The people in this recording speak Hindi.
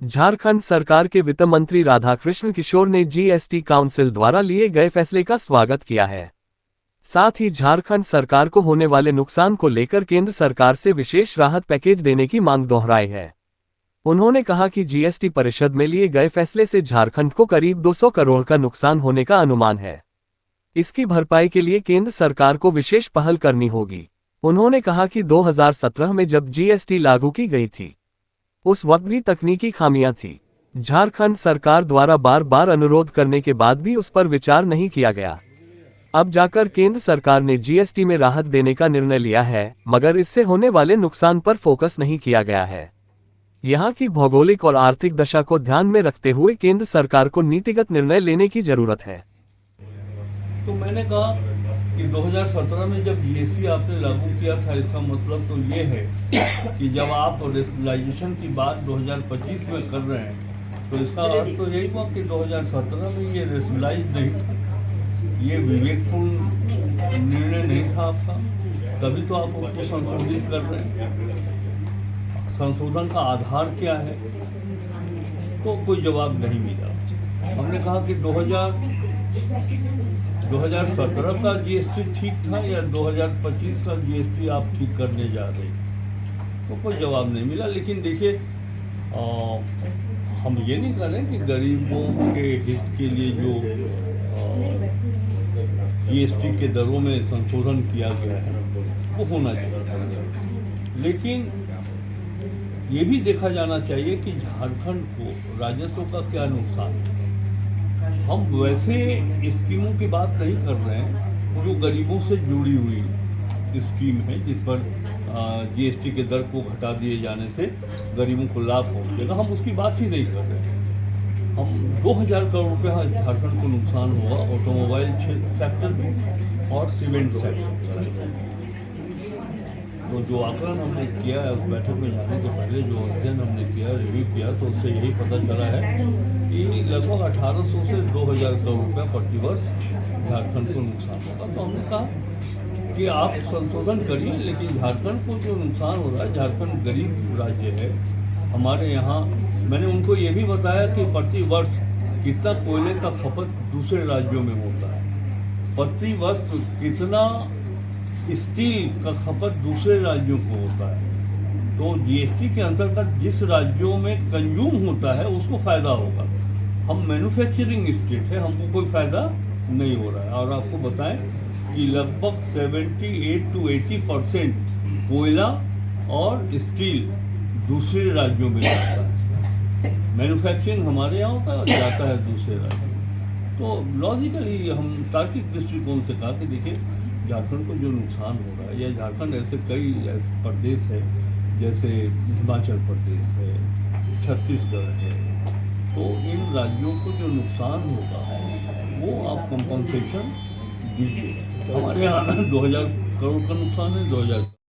झारखंड सरकार के वित्त मंत्री राधाकृष्ण किशोर ने जीएसटी काउंसिल द्वारा लिए गए फैसले का स्वागत किया है। साथ ही झारखंड सरकार को होने वाले नुकसान को लेकर केंद्र सरकार से विशेष राहत पैकेज देने की मांग दोहराई है। उन्होंने कहा कि जीएसटी परिषद में लिए गए फैसले से झारखंड को करीब 200 करोड़ का नुकसान होने का अनुमान है। इसकी भरपाई के लिए केंद्र सरकार को विशेष पहल करनी होगी। उन्होंने कहा कि 2017 में जब जीएसटी लागू की गई थी, उस वक्त भी तकनीकी खामियां थी। झारखंड सरकार द्वारा बार बार अनुरोध करने के बाद भी उस पर विचार नहीं किया गया। अब जाकर केंद्र सरकार ने जीएसटी में राहत देने का निर्णय लिया है, मगर इससे होने वाले नुकसान पर फोकस नहीं किया गया है। यहाँ की भौगोलिक और आर्थिक दशा को ध्यान में रखते हुए केंद्र सरकार को नीतिगत निर्णय लेने की जरूरत है। तो मैंने कहा कि 2017 में जब जीएसटी आपने लागू किया था, इसका मतलब तो ये है कि जब आप रेशनलाइजेशन की बात 2025 में कर रहे हैं, तो इसका अर्थ तो यही हुआ कि 2017 में ये रेशनलाइज नहीं था, ये विवेकपूर्ण निर्णय नहीं था आपका, तभी तो आप उसको संशोधित कर रहे हैं। संशोधन का आधार क्या है? तो कोई जवाब नहीं मिला। हमने कहा कि 2017 का जीएसटी ठीक था या 2025 का जीएसटी आप ठीक करने जा रहे हैं, तो कोई जवाब नहीं मिला। लेकिन देखिए, हम ये नहीं कर रहे कि गरीबों के हित के लिए जो जीएसटी के दरों में संशोधन किया गया है वो होना चाहिए, लेकिन ये भी देखा जाना चाहिए कि झारखंड को राजस्व का क्या नुकसान है। हम वैसे स्कीमों की बात नहीं कर रहे हैं जो गरीबों से जुड़ी हुई स्कीम है, जिस पर जीएसटी के दर को घटा दिए जाने से गरीबों को लाभ पहुंचेगा, हम उसकी बात ही नहीं कर रहे हैं। हम 2000 करोड़ रुपया झारखंड को नुकसान हुआ ऑटोमोबाइल सेक्टर में और सीमेंट सेक्टर। तो जो आकलन हमने किया है, उस बैठक में जाने के पहले जो अध्ययन हमने किया, रिव्यू किया, तो उससे यही पता चला है कि लगभग 1800 से 2000 करोड़ रुपया प्रतिवर्ष झारखंड को नुकसान होगा। तो हमने कहा कि आप संशोधन करिए, लेकिन झारखंड को जो नुकसान हो रहा है, झारखंड गरीब राज्य है। हमारे यहाँ मैंने उनको ये भी बताया कि प्रति वर्ष कितना कोयले का खपत दूसरे राज्यों में होता है, प्रति वर्ष कितना स्टील का खपत दूसरे राज्यों को होता है। तो जीएसटी के अंतर्गत जिस राज्यों में कंज्यूम होता है उसको फायदा होगा। हम मैन्युफैक्चरिंग स्टेट है, हमको कोई फायदा नहीं हो रहा है। और आपको बताएं कि लगभग 78 to 80% कोयला और स्टील दूसरे राज्यों में जाता है। मैन्युफैक्चरिंग हमारे यहाँ होता है और जाता है दूसरे राज्यों में। तो लॉजिकली हम तार्किक दृष्टिकोण से कहा कि देखिए, झारखंड को जो नुकसान हो रहा है, या झारखंड ऐसे कई ऐसे प्रदेश है, जैसे हिमाचल प्रदेश है, छत्तीसगढ़ है, तो इन राज्यों को जो नुकसान होगा वो आप कंपनसेशन दीजिए। हमारे यहाँ 2000 करोड़ का नुकसान है, 2000